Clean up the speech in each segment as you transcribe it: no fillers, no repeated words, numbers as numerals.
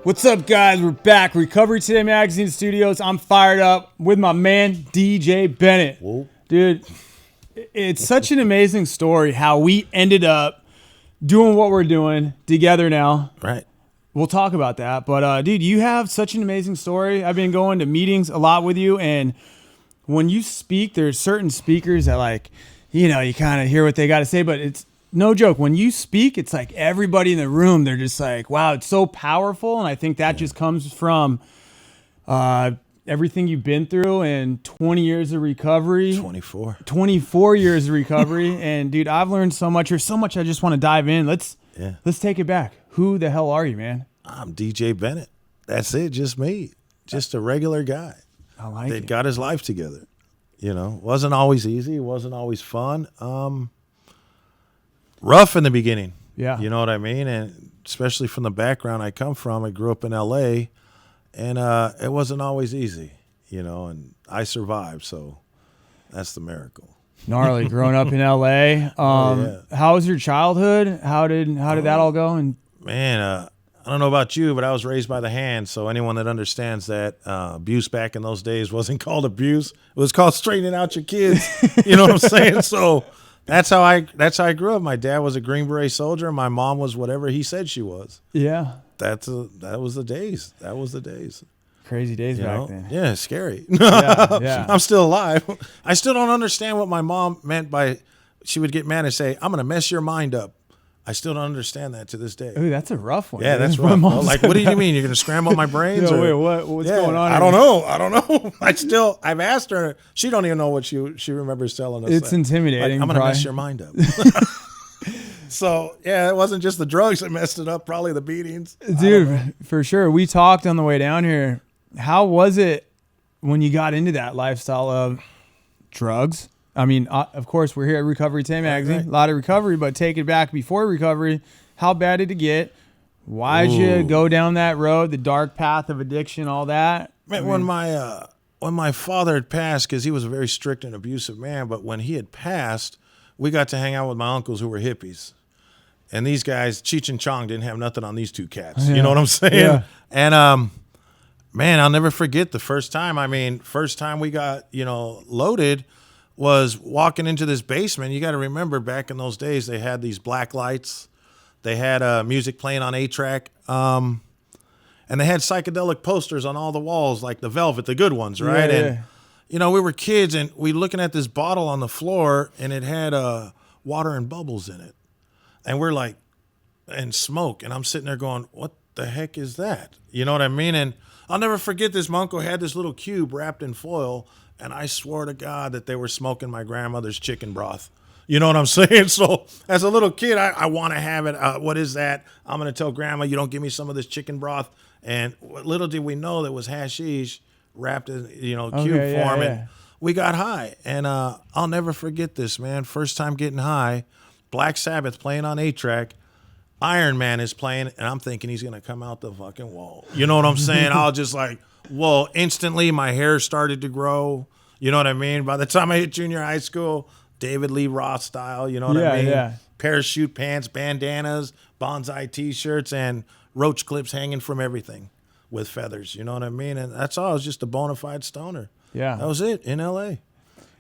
What's up, guys? We're back. Recovery Today Magazine Studios. I'm fired up with my man, DJ Bennett. Whoa. Dude, it's such an amazing story how we ended up doing what we're doing together now. Right. We'll talk about that. But, dude, you have such an amazing story. I've been going to meetings a lot with you, and when you speak, there's certain speakers that, like, you know, you kind of hear what they got to say, but it's no joke. When you speak, it's like everybody in the room, they're just like, wow, it's so powerful. And I think that just comes from everything you've been through and 20 years of recovery. 24 years of recovery. And, dude, I've learned so much. There's so much I just want to dive in. Let's take it back. Who the hell are you, man? I'm DJ Bennett. That's it. Just me. Just a regular guy. I like that it. got his life together. You know, wasn't always easy. It wasn't always fun. Rough in the beginning. Yeah. You know what I mean? And especially from the background I come from, I grew up in LA, and it wasn't always easy, you know, and I survived. So that's the miracle. Gnarly growing up in LA. How was your childhood? How did that all go? And man, I don't know about you, but I was raised by the hand. So anyone that understands that abuse back in those days wasn't called abuse. It was called straightening out your kids. You know what I'm saying? So that's how I grew up. My dad was a Green Beret soldier. My mom was whatever he said she was. yeah, That was the days. That was the days. crazy days You back know? then. Yeah, scary. Yeah. I'm still alive. I still don't understand what my mom meant by she would get mad and say, "I'm gonna mess your mind up." I still don't understand that to this day. Ooh, that's a rough one. Yeah, dude. that's My rough. mom Bro. Like, said what do you that. mean? You're gonna scramble my brains? No, or? wait, what's going on? I don't know. I've asked her. She don't even know what she remembers telling us. It's that. intimidating. Like, I'm gonna probably. mess your mind up. So yeah, it wasn't just the drugs that messed it up. Probably the beatings. Dude, for sure. We talked on the way down here. How was it when you got into that lifestyle of drugs? I mean, of course, we're here at Recovery Today Magazine. Right. A lot of recovery, but take it back before recovery. How bad did it get? Why'd you go down that road, the dark path of addiction, all that? Man, when my father had passed, because he was a very strict and abusive man, but when he had passed, we got to hang out with my uncles who were hippies. And these guys, Cheech and Chong, didn't have nothing on these two cats. Yeah. You know what I'm saying? Yeah. And man, I'll never forget the first time. I mean, first time we got, loaded was walking into this basement. You got to remember, back in those days, they had these black lights. They had music playing on 8-track. And they had psychedelic posters on all the walls, like the Velvet, the good ones, right? Yeah. And, we were kids, and we looking at this bottle on the floor, and it had water and bubbles in it. And we're like, and smoke. And I'm sitting there going, what the heck is that? You know what I mean? And I'll never forget this. My uncle had this little cube wrapped in foil, and I swore to God that they were smoking my grandmother's chicken broth. You know what I'm saying? So as a little kid, I want to have it. What is that? I'm going to tell grandma, you don't give me some of this chicken broth. And little did we know that was hashish wrapped in, cube form. Yeah. And we got high. And I'll never forget this, man. First time getting high, Black Sabbath playing on 8-track. Iron Man is playing, and I'm thinking he's going to come out the fucking wall. You know what I'm saying? I was just like, whoa, instantly my hair started to grow. You know what I mean? By the time I hit junior high school, David Lee Roth style, you know what I mean? Yeah. Parachute pants, bandanas, bonsai T-shirts, and roach clips hanging from everything with feathers. You know what I mean? And that's all. I was just a bona fide stoner. Yeah. That was it in L.A.,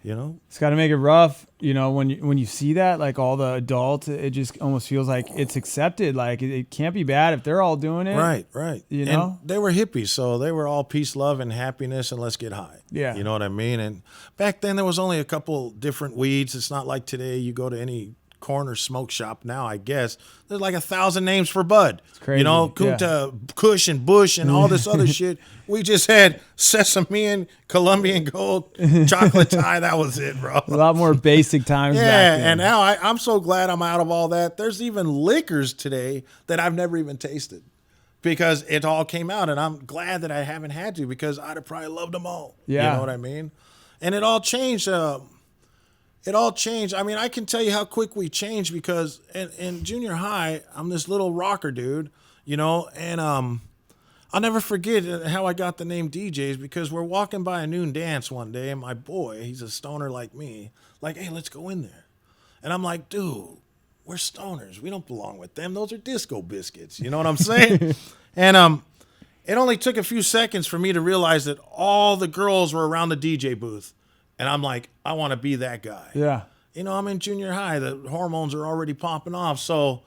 It's got to make it rough, when you see that, like all the adults, it just almost feels like it's accepted. Like it can't be bad if they're all doing it. Right. And they were hippies, so they were all peace, love, and happiness, and let's get high. Yeah. You know what I mean? And back then there was only a couple different weeds. It's not like today you go to any corner smoke shop now, I guess. There's like 1,000 names for bud. It's crazy. Kunta, Kush, and Bush, and all this other shit. We just had sesame and Colombian gold, chocolate tie. That was it, bro. A lot more basic times back Yeah, then. and now I'm so glad I'm out of all that. There's even liquors today that I've never even tasted because it all came out, and I'm glad that I haven't had to because I'd have probably loved them all. Yeah. You know what I mean? And it all changed. I mean, I can tell you how quick we changed because in junior high, I'm this little rocker dude, and I'll never forget how I got the name DJs because we're walking by a noon dance one day, and my boy, he's a stoner like me, like, hey, let's go in there. And I'm like, dude, we're stoners. We don't belong with them. Those are disco biscuits. You know what I'm saying? And it only took a few seconds for me to realize that all the girls were around the DJ booth. And I'm like, I want to be that guy. Yeah. You know, I'm in junior high. The hormones are already popping off. So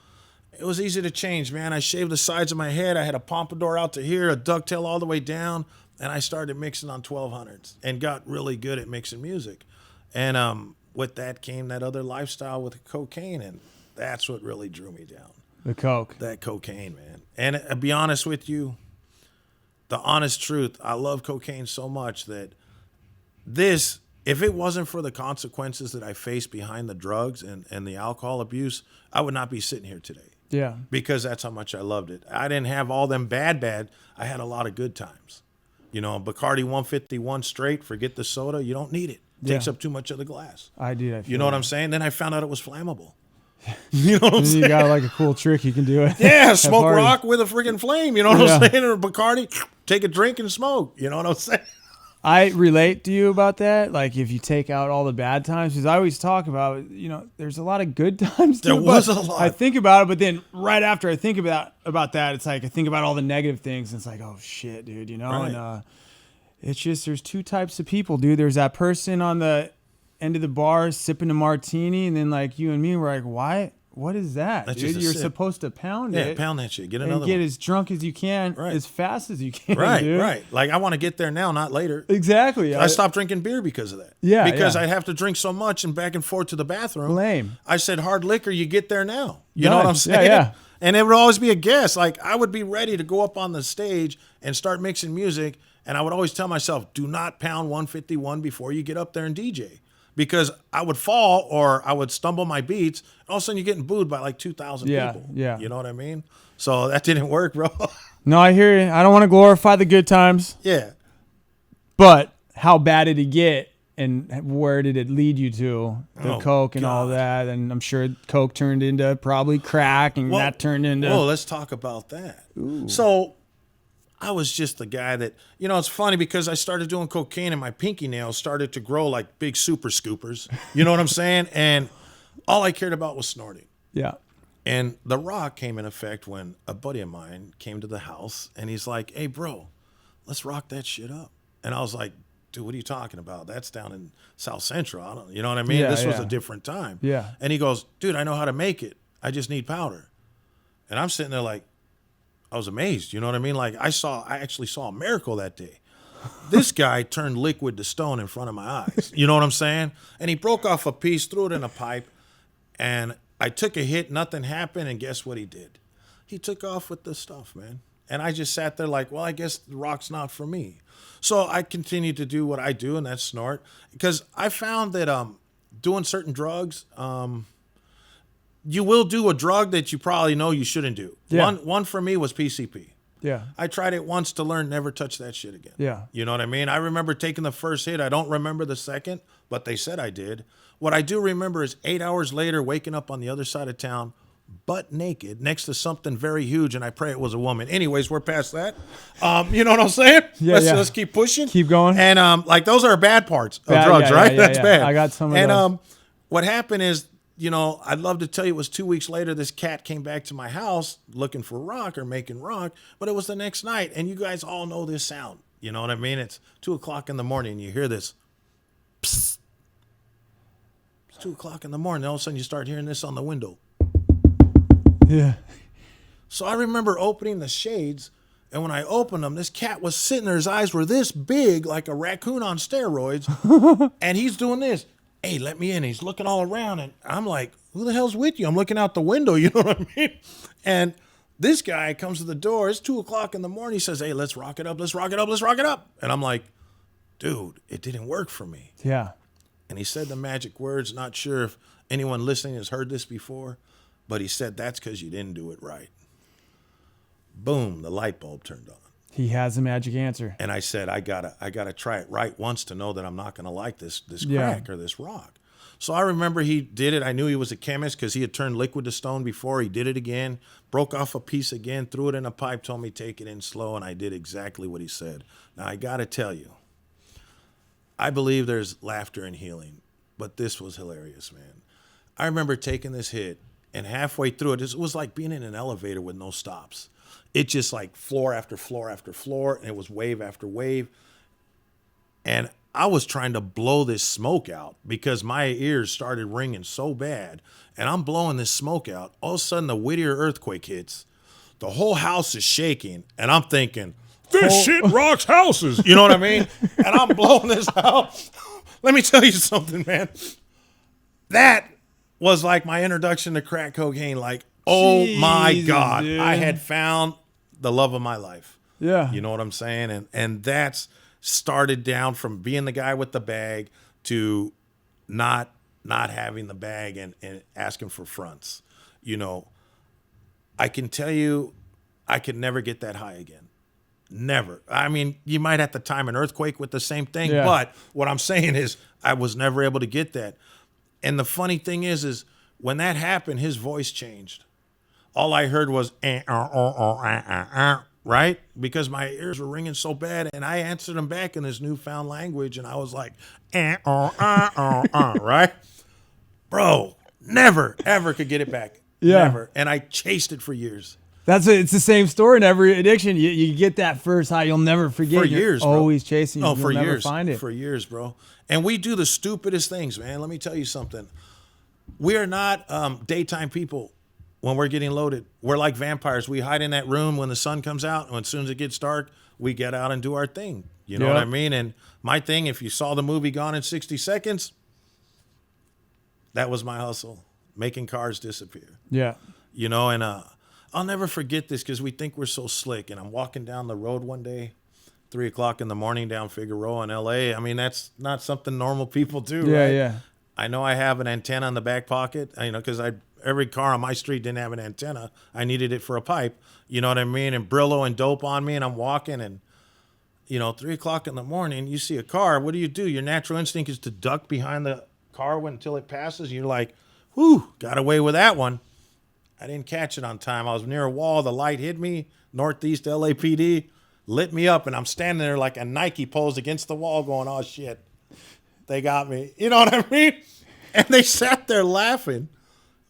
it was easy to change, man. I shaved the sides of my head. I had a pompadour out to here, a ducktail all the way down. And I started mixing on 1200s and got really good at mixing music. And with that came that other lifestyle with cocaine. And that's what really drew me down. The coke. That cocaine, man. And to be honest with you, the honest truth, I love cocaine so much that this, if it wasn't for the consequences that I faced behind the drugs and the alcohol abuse, I would not be sitting here today. Yeah. Because that's how much I loved it. I didn't have all them bad. I had a lot of good times. You know, Bacardi 151 straight, forget the soda. You don't need it. It takes up too much of the glass. I do. You know what I'm saying? Then I found out it was flammable. You know what I'm saying? You got like a cool trick you can do it. Yeah, smoke rock with a freaking flame. You know what I'm saying? Or Bacardi, take a drink and smoke. You know what I'm saying? I relate to you about that. Like if you take out all the bad times, because I always talk about, you know, there's a lot of good times too. There was a lot. I think about it, but then right after I think about that, it's like I think about all the negative things. And it's like, oh shit, dude, you know. Right. And it's just there's two types of people, dude. There's that person on the end of the bar sipping a martini, and then like you and me, we're like, why? What is that, That's dude? just a You're sip. supposed to pound it. Yeah, pound that shit. Get and another get one. as drunk as you can, as fast as you can. Right, dude. right. Like I want to get there now, not later. Exactly. I stopped drinking beer because of that. Yeah, because yeah. I'd have to drink so much and back and forth to the bathroom. Lame. I said, hard liquor, you get there now. You Done. know what I'm saying? Yeah. And it would always be a guess. Like I would be ready to go up on the stage and start mixing music. And I would always tell myself, do not pound 151 before you get up there and DJ. Because I would fall or I would stumble my beats. And all of a sudden you're getting booed by like 2,000 people. Yeah. You know what I mean? So that didn't work, bro. No, I hear you. I don't want to glorify the good times, Yeah. but how bad did it get and where did it lead you to? The Oh, coke and all God. that. And I'm sure coke turned into probably crack and that turned into... Oh, let's talk about that. So I was just the guy that, you know, it's funny because I started doing cocaine and my pinky nails started to grow like big super scoopers. You know what I'm saying? And all I cared about was snorting. Yeah. And the rock came in effect when a buddy of mine came to the house and he's like, hey, bro, let's rock that shit up. And I was like, dude, what are you talking about? That's down in South Central. I don't, you know what I mean? Yeah, this was yeah. a different time. Yeah. And he goes, dude, I know how to make it. I just need powder. And I'm sitting there like, I was amazed. You know what I mean? Like I actually saw a miracle that day. This guy turned liquid to stone in front of my eyes. You know what I'm saying? And he broke off a piece, threw it in a pipe, and I took a hit, nothing happened, and guess what he did? He took off with the stuff, man. And I just sat there like, well, I guess the rock's not for me. So I continued to do what I do, and that's snort. Because I found that doing certain drugs, you will do a drug that you probably know you shouldn't do. Yeah. One for me was PCP. Yeah. I tried it once to learn never touch that shit again. Yeah. You know what I mean? I remember taking the first hit. I don't remember the second, but they said I did. What I do remember is 8 hours later, waking up on the other side of town, butt naked, next to something very huge, and I pray it was a woman. Anyways, we're past that. You know what I'm saying? Yeah, Let's keep pushing. Keep going. And like those are bad parts of Bad, drugs, yeah, right? yeah, That's yeah. bad. I got some of and, those. what happened is, you know, I'd love to tell you it was 2 weeks later, this cat came back to my house looking for rock or making rock, but it was the next night. And you guys all know this sound. You know what I mean? It's 2:00 in the morning and you hear this. Psst. It's 2:00 in the morning. All of a sudden you start hearing this on the window. Yeah. So I remember opening the shades, and when I opened them, this cat was sitting there. His eyes were this big, like a raccoon on steroids, and he's doing this. Hey, let me in. He's looking all around, and I'm like, who the hell's with you? I'm looking out the window, you know what I mean? And this guy comes to the door. It's 2:00 in the morning. He says, hey, let's rock it up. Let's rock it up. Let's rock it up. And I'm like, dude, it didn't work for me. Yeah. And he said the magic words. Not sure if anyone listening has heard this before, but he said, that's because you didn't do it right. Boom, the light bulb turned on. He has a magic answer. And I said, I gotta try it right once to know that I'm not gonna like this Yeah. crack or this rock. So I remember he did it. I knew he was a chemist because he had turned liquid to stone before. He did it again, broke off a piece again, threw it in a pipe, told me take it in slow, and I did exactly what he said. Now I gotta tell you, I believe there's laughter in healing, but this was hilarious, man. I remember taking this hit, And halfway through it was like being in an elevator with no stops. It just like floor after floor after floor, and it was wave after wave. And I was trying to blow this smoke out because my ears started ringing so bad. And I'm blowing this smoke out. All of a sudden, the Whittier earthquake hits. The whole house is shaking. And I'm thinking, this shit rocks houses. You know what I mean? And I'm blowing this out. Let me tell you something, man. That was like my introduction to crack cocaine. Like, oh my God. Dude. I had found the love of my life. Yeah. You know what I'm saying? And that's started down from being the guy with the bag to not having the bag and asking for fronts. You know, I can tell you I could never get that high again. Never. I mean, you might have to time an earthquake with the same thing, but what I'm saying is I was never able to get that. And the funny thing is when that happened, his voice changed. All I heard was, right? Because my ears were ringing so bad, and I answered him back in this newfound language, and I was like, right? Bro, never, ever could get it back. Yeah. Never. And I chased it for years. It's the same story in every addiction. You get that first high, you'll never forget. For years, You're bro. always chasing. Oh, You'll for never years. find it. For years, bro. And we do the stupidest things, man. Let me tell you something. We are not daytime people when we're getting loaded. We're like vampires. We hide in that room when the sun comes out, and as soon as it gets dark, we get out and do our thing. You know what I mean? And my thing, if you saw the movie Gone in 60 Seconds, that was my hustle, making cars disappear. Yeah. You know, and I'll never forget this because we think we're so slick. And I'm walking down the road one day, 3 o'clock in the morning down Figueroa in L.A. I mean, that's not something normal people do, Yeah, right? yeah. I know I have an antenna in the back pocket, you know, because every car on my street didn't have an antenna. I needed it for a pipe, you know what I mean? And Brillo and dope on me, and I'm walking, and, you know, 3 o'clock in the morning, you see a car. What do? Your natural instinct is to duck behind the car until it passes. You're like, whew, got away with that one. I didn't catch it on time. I was near a wall. The light hit me, Northeast LAPD, lit me up, and I'm standing there like a Nike posed against the wall going, oh, shit. They got me. You know what I mean? And they sat there laughing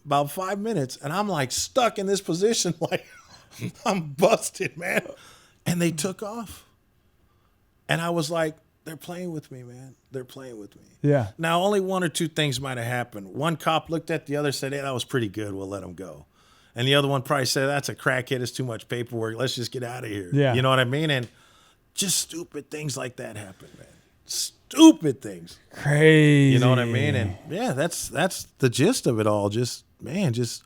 about 5 minutes. And I'm like stuck in this position. Like I'm busted, man. And they took off. And I was like, they're playing with me, man. They're playing with me. Yeah. Now, only one or two things might have happened. One cop looked at the other, said, hey, that was pretty good. We'll let him go. And the other one probably said, that's a crackhead. It's too much paperwork. Let's just get out of here. Yeah. You know what I mean? And just stupid things like that happen, man. Stupid things. Crazy. You know what I mean? And yeah, that's the gist of it all. Just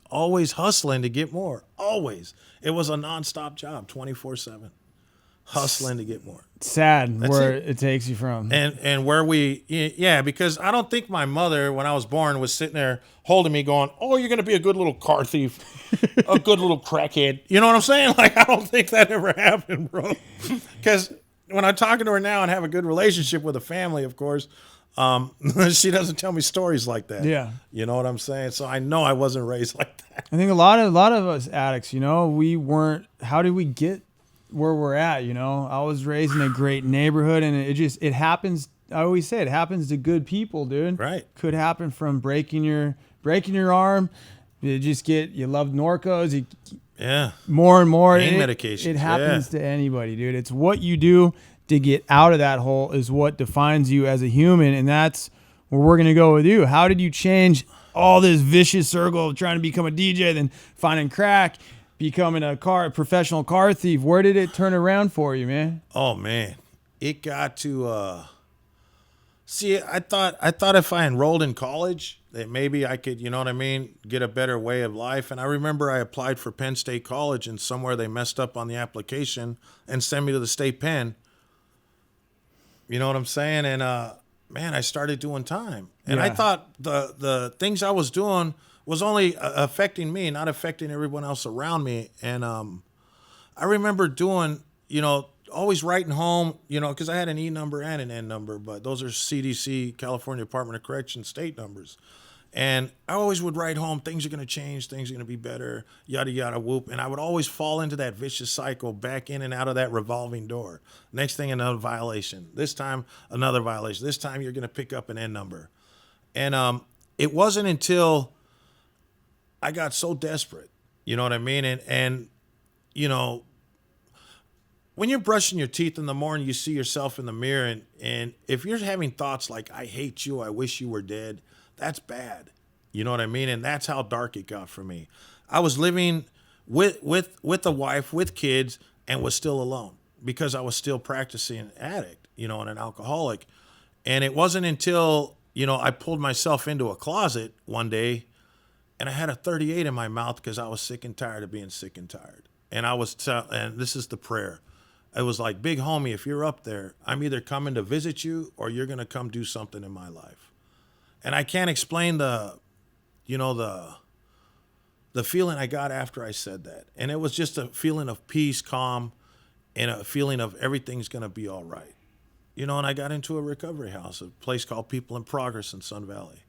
always hustling to get more. Always. It was a nonstop job, 24/7. Hustling to get more. Sad where it takes you from. And where because I don't think my mother, when I was born, was sitting there holding me going, oh, you're going to be a good little car thief, a good little crackhead. You know what I'm saying? Like, I don't think that ever happened, bro. Because when I'm talking to her now and have a good relationship with a family, of course, she doesn't tell me stories like that. Yeah. You know what I'm saying? So I know I wasn't raised like that. I think a lot of us addicts, you know, we weren't, how did we get where we're at? You know, I was raised in a great neighborhood, and it happens. I always say it happens to good people, dude. Right. Could happen from breaking your arm. You love Norcos. More and more. Pain medication. It happens to anybody, dude. It's what you do to get out of that hole is what defines you as a human. And that's where we're going to go with you. How did you change all this vicious circle of trying to become a DJ, then finding crack, becoming a professional car thief? Where did it turn around for you, man? Oh man, it got to, see, I thought if I enrolled in college that maybe I could, you know what I mean, get a better way of life. And I remember I applied for Penn State College, and somewhere they messed up on the application and sent me to the state pen. You know what I'm saying? And, man, I started doing time. And I thought the things I was doing was only affecting me, not affecting everyone else around me. And I remember doing, you know, always writing home, you know, because I had an E number and an N number, but those are CDC, California Department of Correction state numbers. And I always would write home, things are going to change, things are going to be better, yada, yada, whoop. And I would always fall into that vicious cycle, back in and out of that revolving door. Next thing, another violation. This time, another violation. This time, you're going to pick up an N number. And it wasn't until I got so desperate. You know what I mean? And you know, when you're brushing your teeth in the morning, you see yourself in the mirror, and if you're having thoughts like, I hate you, I wish you were dead, that's bad. You know what I mean? And that's how dark it got for me. I was living with a wife, with kids, and was still alone because I was still practicing an addict, you know, and an alcoholic. And it wasn't until, you know, I pulled myself into a closet one day and I had a 38 in my mouth because I was sick and tired of being sick and tired. And and this is the prayer. It was like, big homie, if you're up there, I'm either coming to visit you or you're going to come do something in my life. And I can't explain the feeling I got after I said that. And it was just a feeling of peace, calm, and a feeling of everything's going to be all right. You know, and I got into a recovery house, a place called People in Progress in Sun Valley.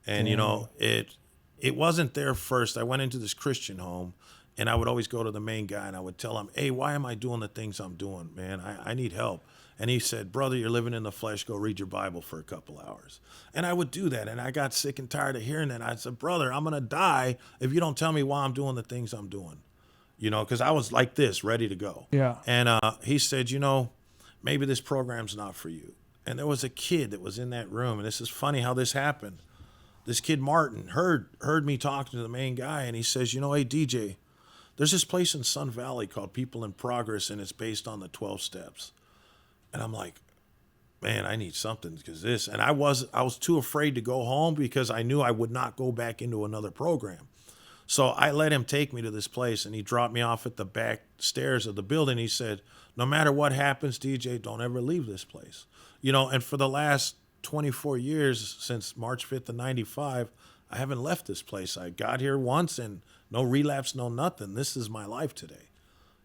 And, you know, it wasn't there first. I went into this Christian home. And I would always go to the main guy and I would tell him, hey, why am I doing the things I'm doing, man? I need help. And he said, brother, you're living in the flesh. Go read your Bible for a couple hours. And I would do that. And I got sick and tired of hearing that. I said, brother, I'm going to die if you don't tell me why I'm doing the things I'm doing. You know, because I was like this, ready to go. Yeah. And he said, you know, maybe this program's not for you. And there was a kid that was in that room. And this is funny how this happened. This kid, Martin, heard me talking to the main guy. And he says, you know, hey, DJ, there's this place in Sun Valley called People in Progress, and it's based on the 12 steps. And I'm like, man, I need something because this. And I was too afraid to go home because I knew I would not go back into another program. So I let him take me to this place, and he dropped me off at the back stairs of the building. He said, no matter what happens, DJ, don't ever leave this place. You know, and for the last 24 years, since March 5th of 95, I haven't left this place. I got here once and no relapse, no nothing. This is my life today,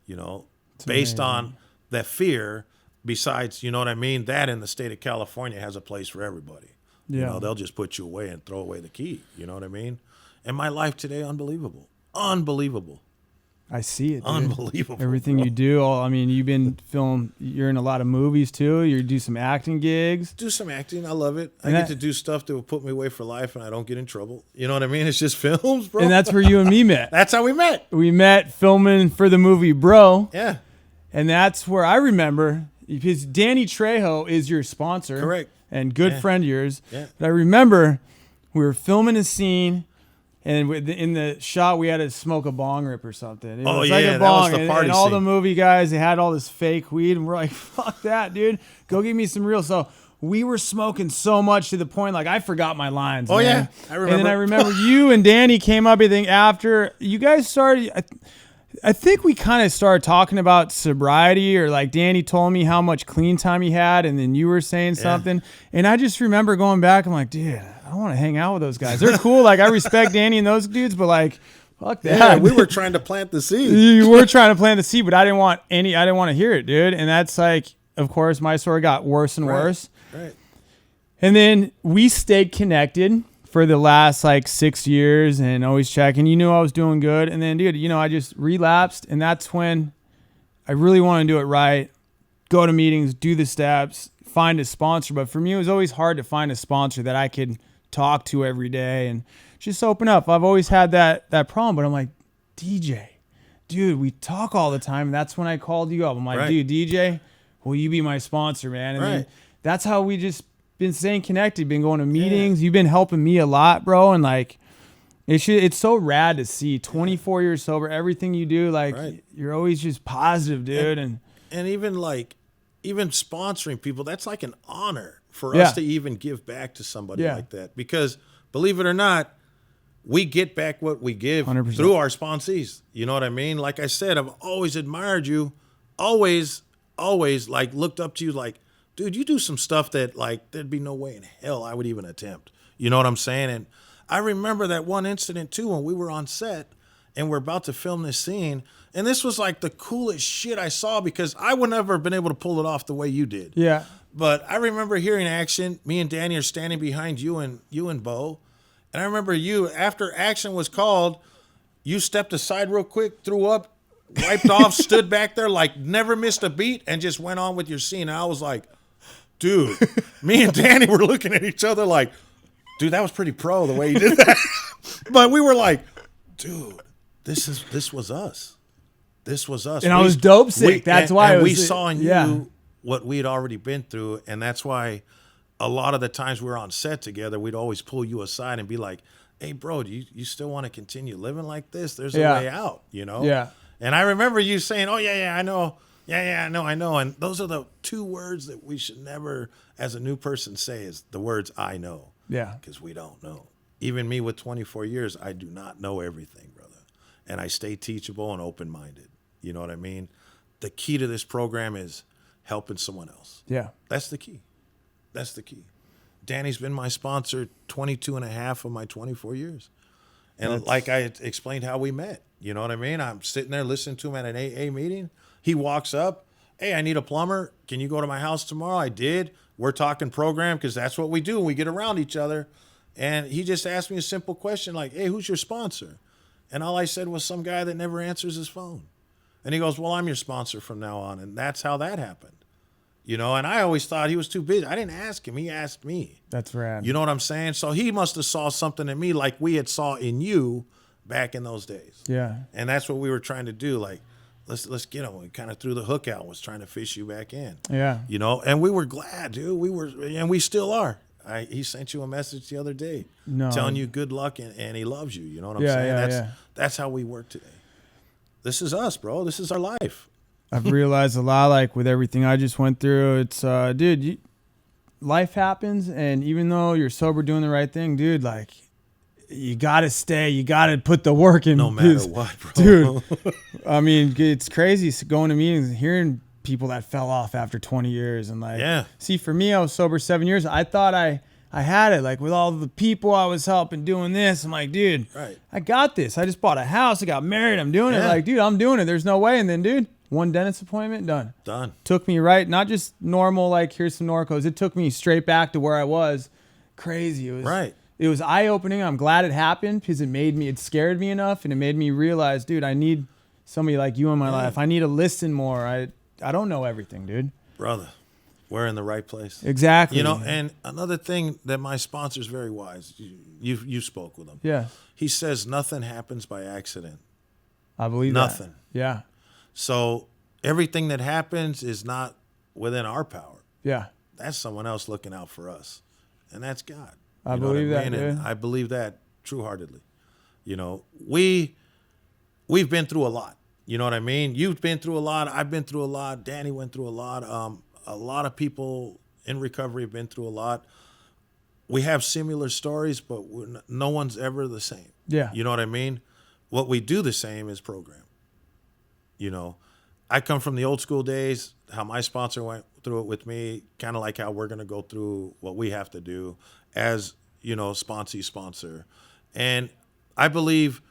you know, based on that fear. Besides, you know what I mean? That in the state of California has a place for everybody. Yeah. You know, they'll just put you away and throw away the key. You know what I mean? And my life today, unbelievable. Unbelievable. I see it, dude. Unbelievable. Everything you do. I mean, you've been you're in a lot of movies too. You do some acting gigs. Do some acting. I love it. I get to do stuff that will put me away for life and I don't get in trouble. You know what I mean? It's just films, bro. And that's where you and me met. That's how we met. We met filming for the movie Bro. Yeah. And that's where I remember, because Danny Trejo is your sponsor. Correct. And good friend of yours. Yeah. But I remember we were filming a scene. And in the shot, we had to smoke a bong rip or something. It was like a bong. That was the party and all scene. the movie guys, they had all this fake weed, and we're like, fuck that, dude. Go give me some real. So we were smoking so much to the point, like, I forgot my lines. Oh, man. yeah. I remember. And then I remember you and Danny came up, I think, after. You guys started, I think we kind of started talking about sobriety, or like Danny told me how much clean time he had, and then you were saying something. And I just remember going back, I'm like, dude, I don't want to hang out with those guys. They're cool. Like, I respect Danny and those dudes, but like, fuck that. Yeah, we were trying to plant the seed. You were trying to plant the seed, but I didn't want to hear it, dude. And that's like, of course, my story got worse and worse. Right. And then we stayed connected for the last like 6 years and always checking. You knew I was doing good. And then, dude, you know, I just relapsed. And that's when I really want to do it right. Go to meetings, do the steps, find a sponsor. But for me, it was always hard to find a sponsor that I could talk to every day and just open up. I've always had that problem, but I'm like, DJ, dude, we talk all the time. And that's when I called you up. I'm like, dude, DJ, will you be my sponsor, man? And then that's how we just been staying connected, been going to meetings. You've been helping me a lot, bro. And like, it's so rad to see 24 years sober, everything you do, like you're always just positive, dude. And even sponsoring people, that's like an honor for us to even give back to somebody like that. Because believe it or not, we get back what we give 100%. Through our sponsees. You know what I mean? Like I said, I've always admired you, always like looked up to you like, dude, you do some stuff that like there'd be no way in hell I would even attempt. You know what I'm saying? And I remember that one incident too when we were on set and we're about to film this scene. And this was like the coolest shit I saw because I would never have been able to pull it off the way you did. yeah. But I remember hearing action. Me and Danny are standing behind you and Bo. And I remember you, after action was called, you stepped aside real quick, threw up, wiped off, stood back there like never missed a beat, and just went on with your scene. And I was like, dude, me and Danny were looking at each other like, dude, that was pretty pro the way you did that. But we were like, dude, this was us. This was us. And I was dope sick. That's why and it was, we saw in yeah. you what we had already been through, and that's why a lot of the times we were on set together, we'd always pull you aside and be like, "Hey, bro, do you still want to continue living like this? There's a way out, you know?" Yeah. And I remember you saying, "Oh yeah, I know. Yeah, I know." And those are the two words that we should never, as a new person, say is the words "I know." Yeah. Because we don't know. Even me with 24 years, I do not know everything, brother. And I stay teachable and open-minded. You know what I mean? The key to this program is helping someone else. Yeah. That's the key. That's the key. Danny's been my sponsor 22 and a half of my 24 years. And like I explained how we met, you know what I mean? I'm sitting there listening to him at an AA meeting. He walks up, "Hey, I need a plumber. Can you go to my house tomorrow?" I did. We're talking program because that's what we do when we get around each other. And he just asked me a simple question like, "Hey, who's your sponsor?" And all I said was some guy that never answers his phone. And he goes, "Well, I'm your sponsor from now on." And that's how that happened. You know, and I always thought he was too busy. I didn't ask him. He asked me. That's rad. You know what I'm saying? So he must have saw something in me like we had saw in you back in those days. Yeah. And that's what we were trying to do. Like, let's get him. We kind of threw the hook out, was trying to fish you back in. Yeah. You know, and we were glad, dude. And we still are. He sent you a message the other day telling you good luck and he loves you. You know what I'm saying? That's how we work today. This is us, bro. This is our life. I've realized a lot, like with everything I just went through, it's, dude, life happens. And even though you're sober doing the right thing, dude, like you got to stay, you got to put the work in. No matter what, bro. Dude, I mean, it's crazy going to meetings and hearing people that fell off after 20 years. And like, see, for me, I was sober 7 years. I thought I had it, like with all the people I was helping doing this. I'm like, dude, I got this. I just bought a house. I got married. I'm doing it. Like, dude, I'm doing it. There's no way. And then, dude, one dentist appointment, done. Took me not just normal, like here's some Norcos. It took me straight back to where I was. Crazy. It was eye-opening. I'm glad it happened because it scared me enough and it made me realize, dude, I need somebody like you in my life. I need to listen more. I don't know everything, dude. Brother, we're in the right place. Exactly. You know, and another thing that my sponsor's very wise. You spoke with him. Yeah. He says nothing happens by accident. I believe nothing. That. Yeah. So everything that happens is not within our power. Yeah. That's someone else looking out for us. And that's God. I believe that, dude. And I believe that true-heartedly. You know, we've been through a lot. You know what I mean? You've been through a lot. I've been through a lot. Danny went through a lot. A lot of people in recovery have been through a lot. We have similar stories, but no one's ever the same. Yeah. You know what I mean? What we do the same is program. You know, I come from the old school days, how my sponsor went through it with me, kind of like how we're going to go through what we have to do as, you know, sponsor. And I believe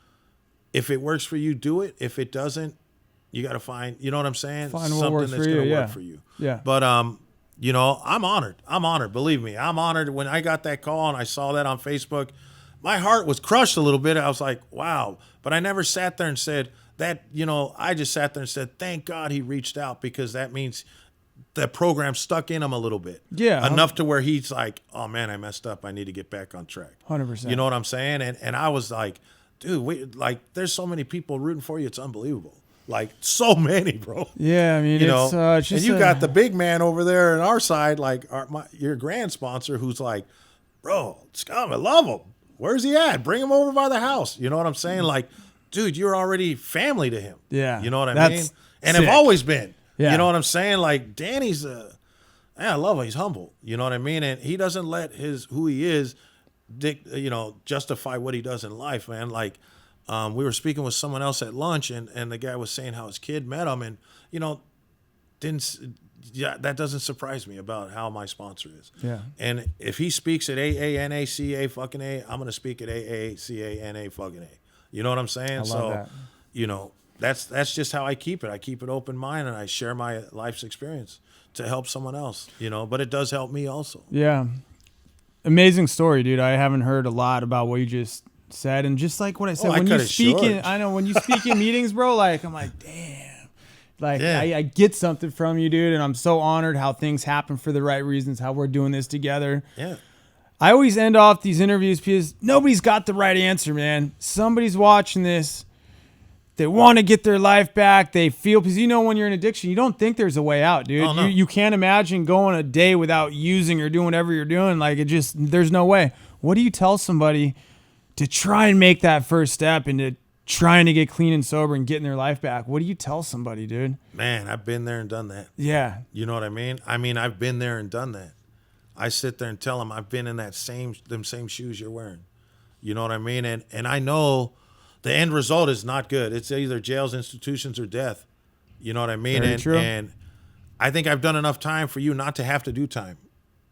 if it works for you, do it. If it doesn't, you got to find, you know what I'm saying? Find what works for you. Something that's going to work for you. Yeah. But, you know, I'm honored. Believe me, I'm honored. When I got that call and I saw that on Facebook, my heart was crushed a little bit. I was like, wow. But I never sat there and said that, you know, I just sat there and said, thank God he reached out, because that means the program stuck in him a little bit. Yeah. Enough to where he's like, oh man, I messed up. I need to get back on track. 100%. You know what I'm saying? And I was like, dude, there's so many people rooting for you. It's unbelievable. Like, so many, bro. Yeah, I mean, you know, it's just and you got the big man over there on our side, like your grand sponsor, who's like, bro, Scum, I love him. Where's he at? Bring him over by the house. You know what I'm saying? Like, dude, you're already family to him. Yeah. You know what I mean? And sick. have always been. Yeah. You know what I'm saying? Like, Danny's I love him. He's humble. You know what I mean? And he doesn't let who he is, justify what he does in life, man. Like, we were speaking with someone else at lunch, and the guy was saying how his kid met him, and, you know, that doesn't surprise me about how my sponsor is. Yeah. And if he speaks at AANACA fucking A, I'm going to speak at AACANA fucking A. You know what I'm saying? I love that. You know, that's just how I keep it. I keep it open mind, and I share my life's experience to help someone else, you know, but it does help me also. Yeah. Amazing story, dude. I haven't heard a lot about what you just said. And just like what I said, when you speak when you speak in meetings, bro, like, I'm like, damn. Like, yeah. I get something from you, dude, and I'm so honored how things happen for the right reasons, how we're doing this together. Yeah. I always end off these interviews because nobody's got the right answer, man. Somebody's watching this. They want to get their life back. They feel, because when you're in addiction, you don't think there's a way out, dude. Oh, no. You can't imagine going a day without using or doing whatever you're doing. Like, there's no way. What do you tell somebody to try and make that first step into trying to get clean and sober and getting their life back? What do you tell somebody, dude? Man, I've been there and done that. Yeah. You know what I mean? I've been there and done that. I sit there and tell them I've been in them same shoes you're wearing. You know what I mean? And I know the end result is not good. It's either jails, institutions, or death. You know what I mean? Very true. And I think I've done enough time for you not to have to do time.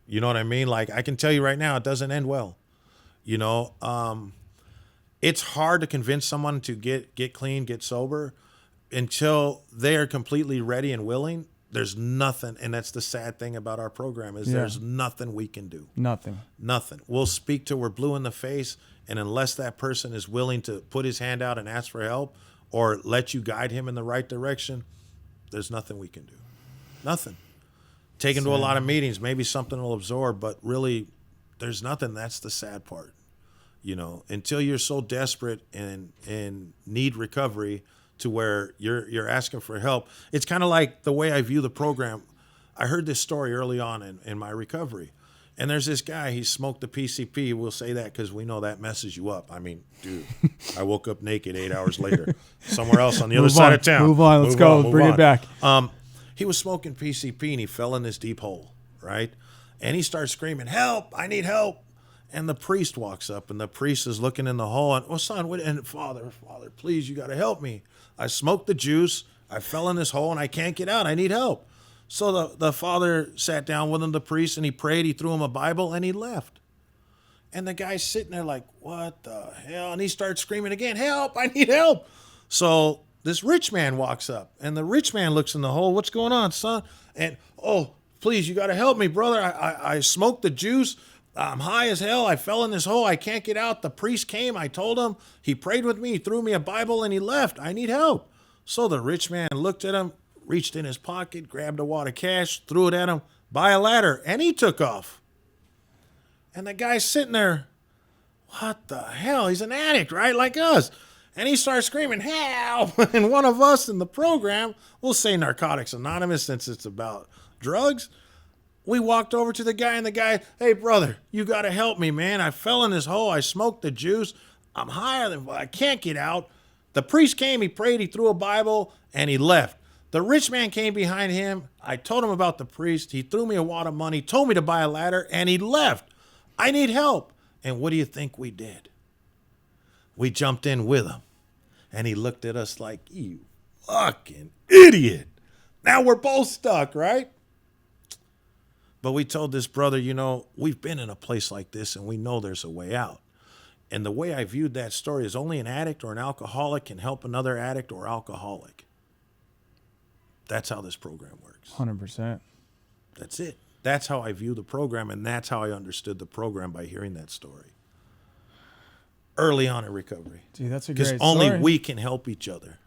You know what I mean? Like, I can tell you right now, it doesn't end well. It's hard to convince someone to get clean, get sober, until they are completely ready and willing. There's nothing, and that's the sad thing about our program, is there's nothing we can do. Nothing. We'll speak till we're blue in the face, and unless that person is willing to put his hand out and ask for help or let you guide him in the right direction, there's nothing we can do. Nothing. Take him to a lot of meetings, maybe something will absorb, but really, there's nothing. That's the sad part. Until you're so desperate and need recovery to where you're asking for help. It's kind of like the way I view the program. I heard this story early on in my recovery. And there's this guy, he smoked the PCP. We'll say that because we know that messes you up. I mean, dude, I woke up naked 8 hours later, somewhere else on the other side of town. Move on, let's go, bring it back. He was smoking PCP and he fell in this deep hole, right? And he starts screaming, "Help, I need help." And the priest walks up, and the priest is looking in the hole. And, son, Father, please, you got to help me. I smoked the juice. I fell in this hole, and I can't get out. I need help. So the father sat down with him, the priest, and he prayed. He threw him a Bible, and he left. And the guy's sitting there like, what the hell? And he starts screaming again, "Help, I need help." So this rich man walks up, and the rich man looks in the hole. "What's going on, son?" And, "Oh, please, you got to help me, brother. I smoked the juice. I'm high as hell. I fell in this hole. I can't get out. The priest came. I told him. He prayed with me. He threw me a Bible, and he left. I need help." So the rich man looked at him, reached in his pocket, grabbed a wad of cash, threw it at him, "Buy a ladder," and he took off. And the guy's sitting there, what the hell? He's an addict, right? Like us. And he starts screaming, "Help!" And one of us in the program, we'll say Narcotics Anonymous since it's about drugs, we walked over to the guy, and the guy, "Hey, brother, you got to help me, man. I fell in this hole. I smoked the juice. I'm higher than, I can't get out." The priest came, he prayed, he threw a Bible, and he left. The rich man came behind him. I told him about the priest. He threw me a wad of money, told me to buy a ladder, and he left. I need help. And what do you think we did? We jumped in with him. And he looked at us like, "You fucking idiot. Now we're both stuck, right?" But we told this brother, we've been in a place like this and we know there's a way out. And the way I viewed that story is only an addict or an alcoholic can help another addict or alcoholic. That's how this program works. 100%. That's it. That's how I view the program, and that's how I understood the program, by hearing that story early on in recovery. Dude, that's a great story. Because only we can help each other.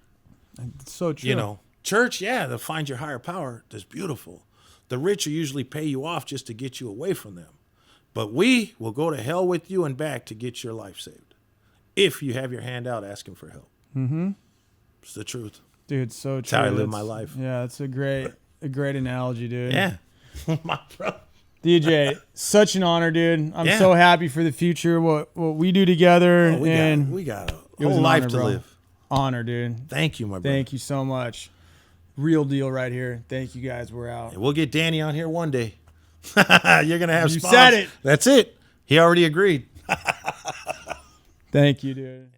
It's so true. Church, they'll find your higher power. That's beautiful. The rich will usually pay you off just to get you away from them. But we will go to hell with you and back to get your life saved, if you have your hand out asking for help. Mm-hmm. It's the truth. Dude, so true. That's how I live my life. Yeah, it's a great analogy, dude. Yeah. My brother. DJ, such an honor, dude. I'm so happy for the future, what we do together. We got a whole life to live. Honor, dude. Thank you, my brother. Thank you so much. Real deal right here. Thank you, guys. We're out. And we'll get Danny on here one day. You're going to have You sponsors. said it. That's it. He already agreed. Thank you, dude.